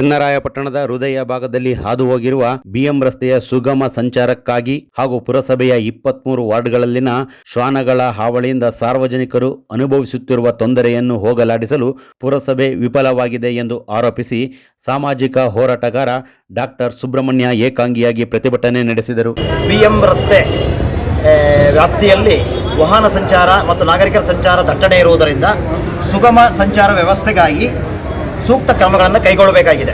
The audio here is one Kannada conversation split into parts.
ಚನ್ನರಾಯಪಟ್ಟಣದ ಹೃದಯ ಭಾಗದಲ್ಲಿ ಹಾದು ಹೋಗಿರುವ ಬಿಎಂ ರಸ್ತೆಯ ಸುಗಮ ಸಂಚಾರಕ್ಕಾಗಿ ಹಾಗೂ ಪುರಸಭೆಯ 23 ವಾರ್ಡ್ಗಳಲ್ಲಿನ ಶ್ವಾನಗಳ ಹಾವಳಿಯಿಂದ ಸಾರ್ವಜನಿಕರು ಅನುಭವಿಸುತ್ತಿರುವ ತೊಂದರೆಯನ್ನು ಹೋಗಲಾಡಿಸಲು ಪುರಸಭೆ ವಿಫಲವಾಗಿದೆ ಎಂದು ಆರೋಪಿಸಿ ಸಾಮಾಜಿಕ ಹೋರಾಟಗಾರ ಡಾಕ್ಟರ್ ಸುಬ್ರಹ್ಮಣ್ಯ ಏಕಾಂಗಿಯಾಗಿ ಪ್ರತಿಭಟನೆ ನಡೆಸಿದರು. ಬಿಎಂ ರಸ್ತೆ ವ್ಯಾಪ್ತಿಯಲ್ಲಿ ವಾಹನ ಸಂಚಾರ ಮತ್ತು ನಾಗರಿಕರ ಸಂಚಾರ ದಟ್ಟಣೆ ಇರುವುದರಿಂದ ಸುಗಮ ಸಂಚಾರ ವ್ಯವಸ್ಥೆಗಾಗಿ ಸೂಕ್ತ ಕ್ರಮಗಳನ್ನು ಕೈಗೊಳ್ಳಬೇಕಾಗಿದೆ.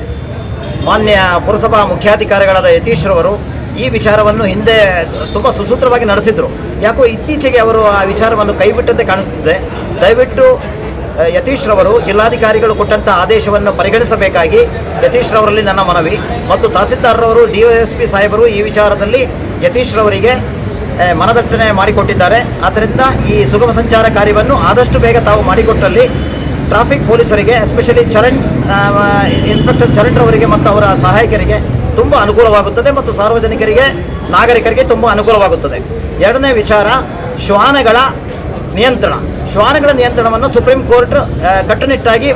ಮಾನ್ಯ ಪುರಸಭಾ ಮುಖ್ಯಾಧಿಕಾರಿಗಳಾದ ಯತೀಶ್ರವರು ಈ ವಿಚಾರವನ್ನು ಹಿಂದೆ ತುಂಬ ಸುಸೂತ್ರವಾಗಿ ನಡೆಸಿದರು. ಯಾಕೋ ಇತ್ತೀಚೆಗೆ ಅವರು ಆ ವಿಚಾರವನ್ನು ಕೈಬಿಟ್ಟಂತೆ ಕಾಣುತ್ತಿದೆ. ದಯವಿಟ್ಟು ಯತೀಶ್ರವರು ಜಿಲ್ಲಾಧಿಕಾರಿಗಳು ಕೊಟ್ಟಂಥ ಆದೇಶವನ್ನು ಪರಿಗಣಿಸಬೇಕಾಗಿ ಯತೀಶ್ರವರಲ್ಲಿ ನನ್ನ ಮನವಿ. ಮತ್ತು ತಹಸೀಲ್ದಾರ್ರವರು DOSP ಸಾಹೇಬರು ಈ ವಿಚಾರದಲ್ಲಿ ಯತೀಶ್ರವರಿಗೆ ಮನದಟ್ಟಣೆ ಮಾಡಿಕೊಟ್ಟಿದ್ದಾರೆ. ಆದ್ದರಿಂದ ಈ ಸುಗಮ ಸಂಚಾರ ಕಾರ್ಯವನ್ನು ಆದಷ್ಟು ಬೇಗ ತಾವು ಮಾಡಿಕೊಟ್ಟಲ್ಲಿ ಟ್ರಾಫಿಕ್ ಪೊಲೀಸರಿಗೆ, ಎಸ್ಪೆಷಲಿ ಇನ್ಸ್ಪೆಕ್ಟರ್ ಚರಂಡ್ರವರಿಗೆ ಮತ್ತು ಅವರ ಸಹಾಯಕರಿಗೆ ತುಂಬ ಅನುಕೂಲವಾಗುತ್ತದೆ ಮತ್ತು ಸಾರ್ವಜನಿಕರಿಗೆ, ನಾಗರಿಕರಿಗೆ ತುಂಬ ಅನುಕೂಲವಾಗುತ್ತದೆ. ಎರಡನೇ ವಿಚಾರ, ಶ್ವಾನಗಳ ನಿಯಂತ್ರಣವನ್ನು ಸುಪ್ರೀಂ ಕೋರ್ಟ್ ಕಟ್ಟುನಿಟ್ಟಾಗಿ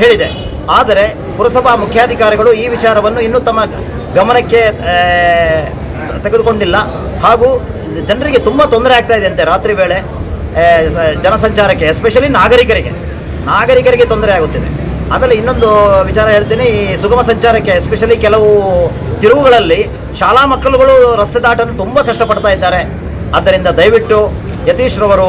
ಹೇಳಿದೆ. ಆದರೆ ಪುರಸಭಾ ಮುಖ್ಯಾಧಿಕಾರಿಗಳು ಈ ವಿಚಾರವನ್ನು ಇನ್ನೂ ತಮ್ಮ ಗಮನಕ್ಕೆ ತೆಗೆದುಕೊಂಡಿಲ್ಲ. ಹಾಗೂ ಜನರಿಗೆ ತುಂಬ ತೊಂದರೆ ಆಗ್ತಾ ಇದೆ ಅಂತೆ. ರಾತ್ರಿ ವೇಳೆ ಜನಸಂಚಾರಕ್ಕೆ, ಎಸ್ಪೆಷಲಿ ನಾಗರಿಕರಿಗೆ ತೊಂದರೆ ಆಗುತ್ತಿದೆ. ಆಮೇಲೆ ಇನ್ನೊಂದು ವಿಚಾರ ಹೇಳ್ತೀನಿ, ಈ ಸುಗಮ ಸಂಚಾರಕ್ಕೆ ಎಸ್ಪೆಷಲಿ ಕೆಲವು ತಿರುವುಗಳಲ್ಲಿ ಶಾಲಾ ಮಕ್ಕಳುಗಳು ರಸ್ತೆ ದಾಟಲು ತುಂಬ ಕಷ್ಟಪಡ್ತಾ ಇದ್ದಾರೆ. ಆದ್ದರಿಂದ ದಯವಿಟ್ಟು ಯತೀಶ್ರವರು,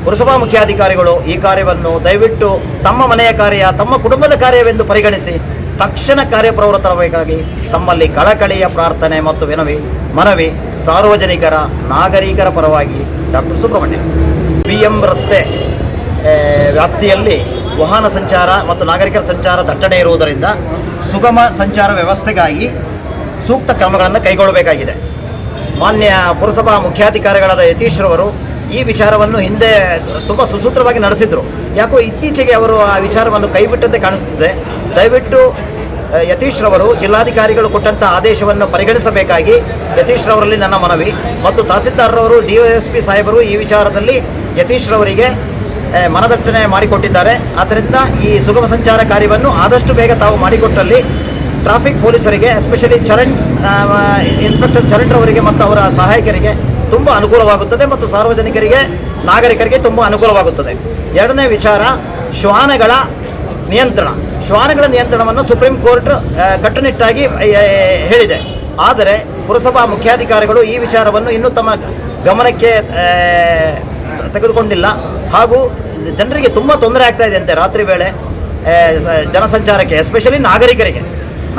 ಪುರಸಭಾ ಮುಖ್ಯಾಧಿಕಾರಿಗಳು ಈ ಕಾರ್ಯವನ್ನು ದಯವಿಟ್ಟು ತಮ್ಮ ಮನೆಯ ಕಾರ್ಯ, ತಮ್ಮ ಕುಟುಂಬದ ಕಾರ್ಯವೆಂದು ಪರಿಗಣಿಸಿ ತಕ್ಷಣ ಕಾರ್ಯಪ್ರವೃತ್ತರಾಗಬೇಕಾಗಿ ತಮ್ಮಲ್ಲಿ ಕಳಕಳಿಯ ಪ್ರಾರ್ಥನೆ ಮತ್ತು ಮನವಿ ಸಾರ್ವಜನಿಕರ, ನಾಗರಿಕರ ಪರವಾಗಿ ಡಾಕ್ಟರ್ ಸುಬ್ರಹ್ಮಣ್ಯ. ಬಿಎಂ ರಸ್ತೆ ವ್ಯಾಪ್ತಿಯಲ್ಲಿ ವಾಹನ ಸಂಚಾರ ಮತ್ತು ನಾಗರಿಕರ ಸಂಚಾರ ದಟ್ಟಣೆ ಇರುವುದರಿಂದ ಸುಗಮ ಸಂಚಾರ ವ್ಯವಸ್ಥೆಗಾಗಿ ಸೂಕ್ತ ಕ್ರಮಗಳನ್ನು ಕೈಗೊಳ್ಳಬೇಕಾಗಿದೆ. ಮಾನ್ಯ ಪುರಸಭಾ ಮುಖ್ಯಾಧಿಕಾರಿಗಳಾದ ಯತೀಶ್ರವರು ಈ ವಿಚಾರವನ್ನು ಹಿಂದೆ ತುಂಬ ಸುಸೂತ್ರವಾಗಿ ನಡೆಸಿದರು. ಯಾಕೋ ಇತ್ತೀಚೆಗೆ ಅವರು ಆ ವಿಚಾರವನ್ನು ಕೈಬಿಟ್ಟಂತೆ ಕಾಣುತ್ತಿದೆ. ದಯವಿಟ್ಟು ಯತೀಶ್ರವರು ಜಿಲ್ಲಾಧಿಕಾರಿಗಳು ಕೊಟ್ಟಂಥ ಆದೇಶವನ್ನು ಪರಿಗಣಿಸಬೇಕಾಗಿ ಯತೀಶ್ರವರಲ್ಲಿ ನನ್ನ ಮನವಿ. ಮತ್ತು ತಹಸೀಲ್ದಾರ್ರವರು DOSP ಸಾಹೇಬರು ಈ ವಿಚಾರದಲ್ಲಿ ಯತೀಶ್ರವರಿಗೆ ಮನದಟ್ಟಣೆ ಮಾಡಿಕೊಟ್ಟಿದ್ದಾರೆ. ಆದ್ದರಿಂದ ಈ ಸುಗಮ ಸಂಚಾರ ಕಾರ್ಯವನ್ನು ಆದಷ್ಟು ಬೇಗ ತಾವು ಮಾಡಿಕೊಟ್ಟಲ್ಲಿ ಟ್ರಾಫಿಕ್ ಪೊಲೀಸರಿಗೆ, ಎಸ್ಪೆಷಲಿ ಇನ್ಸ್ಪೆಕ್ಟರ್ ಚರಂಡ್ರವರಿಗೆ ಮತ್ತು ಅವರ ಸಹಾಯಕರಿಗೆ ತುಂಬ ಅನುಕೂಲವಾಗುತ್ತದೆ ಮತ್ತು ಸಾರ್ವಜನಿಕರಿಗೆ, ನಾಗರಿಕರಿಗೆ ತುಂಬ ಅನುಕೂಲವಾಗುತ್ತದೆ. ಎರಡನೇ ವಿಚಾರ, ಶ್ವಾನಗಳ ನಿಯಂತ್ರಣವನ್ನು ಸುಪ್ರೀಂ ಕೋರ್ಟ್ ಕಟ್ಟುನಿಟ್ಟಾಗಿ ಹೇಳಿದೆ. ಆದರೆ ಪುರಸಭಾ ಮುಖ್ಯಾಧಿಕಾರಿಗಳು ಈ ವಿಚಾರವನ್ನು ಇನ್ನೂ ತಮ್ಮ ಗಮನಕ್ಕೆ ತೆಗೆದುಕೊಂಡಿಲ್ಲ. ಹಾಗೂ ಜನರಿಗೆ ತುಂಬ ತೊಂದರೆ ಆಗ್ತಾ ಇದೆ ಅಂತೆ. ರಾತ್ರಿ ವೇಳೆ ಜನಸಂಚಾರಕ್ಕೆ, ಎಸ್ಪೆಷಲಿ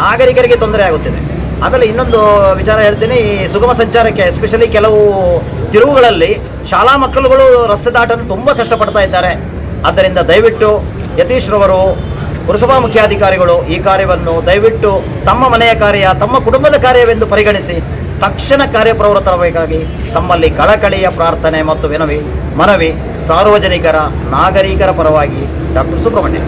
ನಾಗರಿಕರಿಗೆ ತೊಂದರೆ ಆಗುತ್ತಿದೆ. ಆಮೇಲೆ ಇನ್ನೊಂದು ವಿಚಾರ ಹೇಳ್ತೀನಿ, ಈ ಸುಗಮ ಸಂಚಾರಕ್ಕೆ ಎಸ್ಪೆಷಲಿ ಕೆಲವು ತಿರುವುಗಳಲ್ಲಿ ಶಾಲಾ ಮಕ್ಕಳುಗಳು ರಸ್ತೆ ದಾಟಲು ತುಂಬ ಕಷ್ಟಪಡ್ತಾ ಇದ್ದಾರೆ. ಆದ್ದರಿಂದ ದಯವಿಟ್ಟು ಯತೀಶ್ರವರು, ಪುರಸಭಾ ಮುಖ್ಯಾಧಿಕಾರಿಗಳು ಈ ಕಾರ್ಯವನ್ನು ದಯವಿಟ್ಟು ತಮ್ಮ ಮನೆಯ ಕಾರ್ಯ, ತಮ್ಮ ಕುಟುಂಬದ ಕಾರ್ಯವೆಂದು ಪರಿಗಣಿಸಿ ತಕ್ಷಣ ಕಾರ್ಯಪ್ರವೃತ್ತರಾಗಬೇಕಾಗಿ ತಮ್ಮಲ್ಲಿ ಕಳಕಳಿಯ ಪ್ರಾರ್ಥನೆ ಮತ್ತು ಮನವಿ ಸಾರ್ವಜನಿಕರ, ನಾಗರಿಕರ ಪರವಾಗಿ ಡಾಕ್ಟರ್ ಸುಬ್ರಹ್ಮಣ್ಯ.